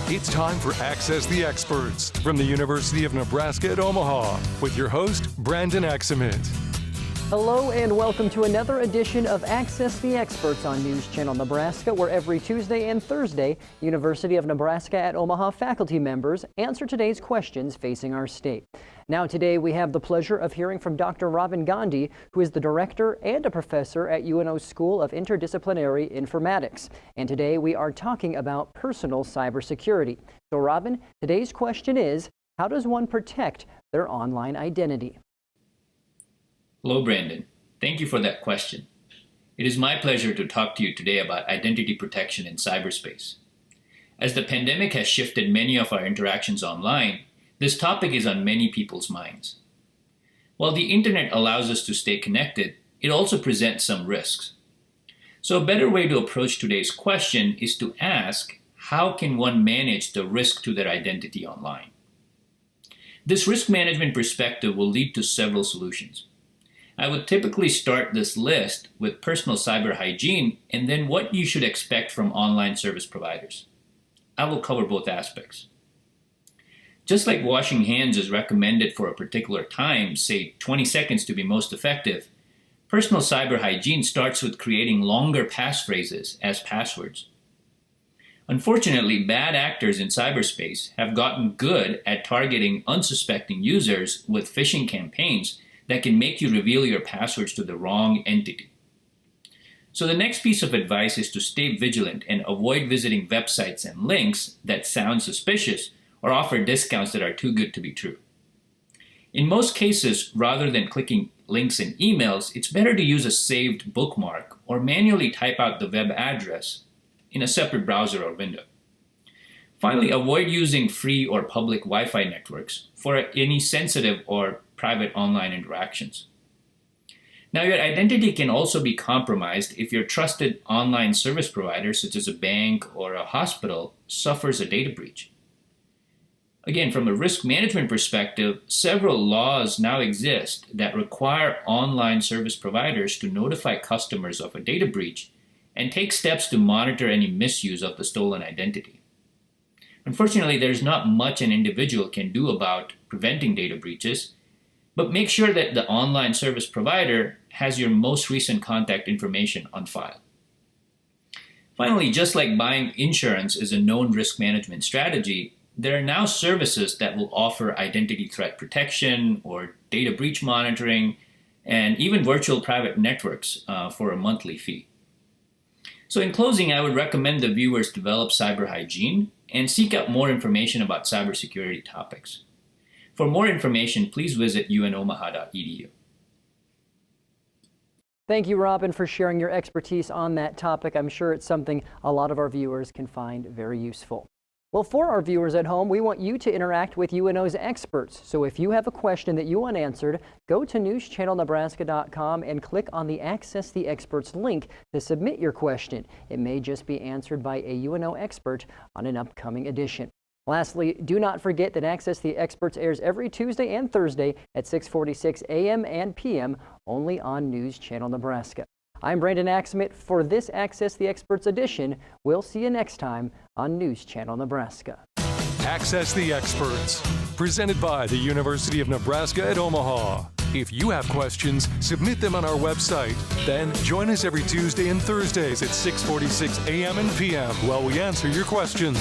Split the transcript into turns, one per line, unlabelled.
It's time for Access the Experts from the University of Nebraska at Omaha with your host, Brandon Axamit.
Hello and welcome to another edition of Access the Experts on News Channel Nebraska, where every Tuesday and Thursday, University of Nebraska at Omaha faculty members answer today's questions facing our state. Now today we have the pleasure of hearing from Dr. Robin Gandhi, who is the director and a professor at UNO's School of Interdisciplinary Informatics. And today we are talking about personal cybersecurity. So Robin, today's question is, how does one protect their online identity?
Hello, Brandon. Thank you for that question. It is my pleasure to talk to you today about identity protection in cyberspace. As the pandemic has shifted many of our interactions online, this topic is on many people's minds. While the internet allows us to stay connected, it also presents some risks. So a better way to approach today's question is to ask, how can one manage the risk to their identity online? This risk management perspective will lead to several solutions. I would typically start this list with personal cyber hygiene and then what you should expect from online service providers. I will cover both aspects. Just like washing hands is recommended for a particular time, say 20 seconds to be most effective, personal cyber hygiene starts with creating longer passphrases as passwords. Unfortunately, bad actors in cyberspace have gotten good at targeting unsuspecting users with phishing campaigns that can make you reveal your passwords to the wrong entity. So the next piece of advice is to stay vigilant and avoid visiting websites and links that sound suspicious or offer discounts that are too good to be true. In most cases, rather than clicking links in emails, it's better to use a saved bookmark or manually type out the web address in a separate browser or window. Finally, avoid using free or public Wi-Fi networks for any sensitive or private online interactions. Now, your identity can also be compromised if your trusted online service provider, such as a bank or a hospital, suffers a data breach. Again, from a risk management perspective, several laws now exist that require online service providers to notify customers of a data breach and take steps to monitor any misuse of the stolen identity. Unfortunately, there's not much an individual can do about preventing data breaches, but make sure that the online service provider has your most recent contact information on file. Finally, just like buying insurance is a known risk management strategy, there are now services that will offer identity threat protection or data breach monitoring and even virtual private networks for a monthly fee. So in closing, I would recommend the viewers develop cyber hygiene and seek out more information about cybersecurity topics. For more information, please visit unomaha.edu.
Thank you, Robin, for sharing your expertise on that topic. I'm sure it's something a lot of our viewers can find very useful. Well, for our viewers at home, we want you to interact with UNO's experts. So if you have a question that you want answered, go to newschannelnebraska.com and click on the Access the Experts link to submit your question. It may just be answered by a UNO expert on an upcoming edition. Lastly, do not forget that Access the Experts airs every Tuesday and Thursday at 6:46 a.m. and p.m. only on News Channel Nebraska. I'm Brandon Axamit for this Access the Experts edition. We'll see you next time on News Channel Nebraska.
Access the Experts, presented by the University of Nebraska at Omaha. If you have questions, submit them on our website. Then join us every Tuesday and Thursdays at 6:46 a.m. and p.m. while we answer your questions.